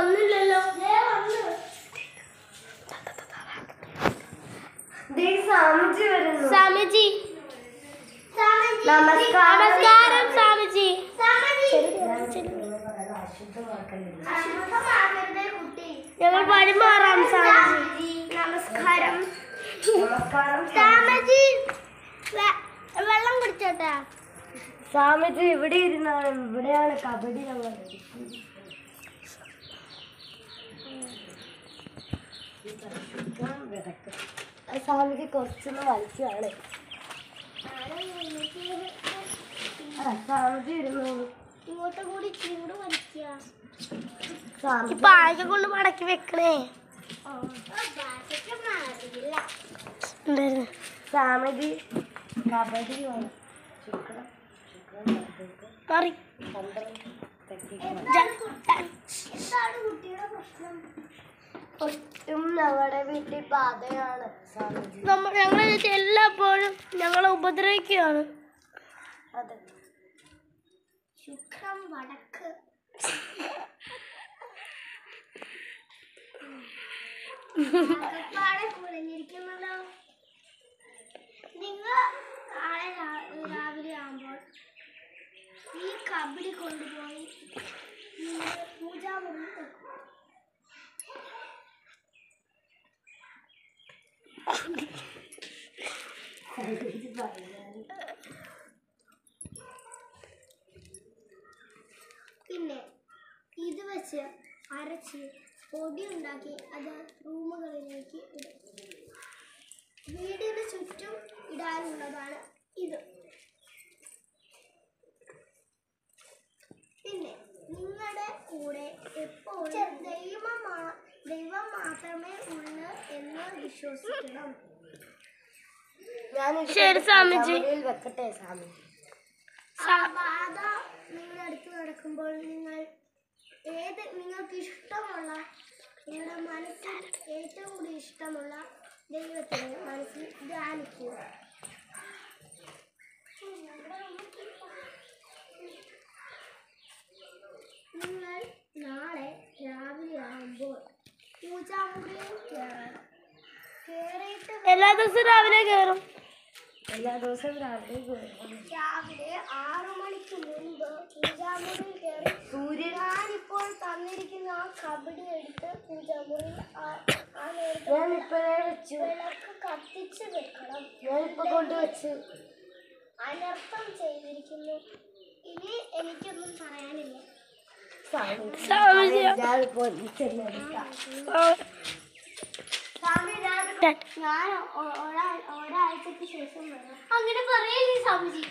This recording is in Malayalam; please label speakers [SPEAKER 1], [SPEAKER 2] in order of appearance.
[SPEAKER 1] വന്നില്ലല്ലോ. സ്വാമിജി നമസ്കാരം. സ്വാമിജി ഞങ്ങൾ പരിമാറാം. സ്വാമിജി നമസ്കാരം. സ്വാമിജി വെള്ളം കുടിച്ചോട്ടാ. സ്വാമിജി ഇവിടെ ഇരുന്നാണ്. ഇവിടെയാണ് കബഡി ഞങ്ങൾ. സ്വാമിജി കുറച്ചൊന്ന് വലിക്കുകയാണ്. സ്വാമിജി ഇരുന്നു. ഇങ്ങോട്ട് കൂടി ചൂട് വലിക്കുക. പാഴ കൊണ്ട് മടക്കി വെക്കണേ. സ്വാമിജി കബഡി ഞങ്ങളുടെ വീട്ടിൽ പാതയാണ്. ഞങ്ങളെ എല്ലാപ്പോഴും ഞങ്ങളെ ഉപദ്രവിക്കുകയാണ്. അതെ, ശുക്രം വടക്ക്. കുഴഞ്ഞിരിക്കുന്നല്ലോ. നിങ്ങൾ നാളെ രാവിലെ ആകുമ്പോൾ ഈ കബഡി കൊണ്ടുപോയി പൂജാമുറി വെക്കും. പിന്നെ ഇത് വെച്ച് അരച്ച് പൊടി ഉണ്ടാക്കി അത് റൂമുകളിലേക്ക് ഇടും. വീടിന് ചുറ്റും ഇടാനുള്ളതാണ് ഇത്. പിന്നെ നിങ്ങളുടെ കൂടെ എപ്പോഴും ദൈവം മാത്രമേ ഉള്ളൂ എന്ന് വിശ്വസിക്കണം. ശരി സ്വാമിജി. വെക്കട്ടെ സ്വാമി. ബാധ നിങ്ങളുടെ അടുത്ത് നടക്കുമ്പോൾ നിങ്ങൾക്ക് ഇഷ്ടമുള്ള, നിങ്ങളുടെ മനസ്സിൽ ഏറ്റവും കൂടുതൽ ഇഷ്ടമുള്ള ദൈവത്തിന് മനസ്സിൽ ധ്യാനിക്കുക. നിങ്ങൾ നാളെ രാവിലെ ആകുമ്പോൾ പൂജാമുറിയിൽ കയറണം. എല്ലാ ദിവസവും രാവിലെ കയറും. എല്ലാ ദിവസവും രാവിലെ 6 മണിക്ക് മുൻപ് പൂജാമുറിയിൽ കയറി ഞാനിപ്പോൾ തന്നിരിക്കുന്ന ആ കബഡി എടുത്ത് പൂജാമുറിയിൽ വിളക്ക് കത്തിച്ച് വെക്കണം. ഞാനിപ്പോ കൊണ്ടുവച്ച് അനർത്ഥം ചെയ്തിരിക്കുന്നു. ഇനി എനിക്കൊന്നും പറയാനില്ല. ഞാൻ ഒരാഴ്ചക്ക് ശേഷം വരാം. അങ്ങനെ പറയല്ലേ സ്വാമിജി.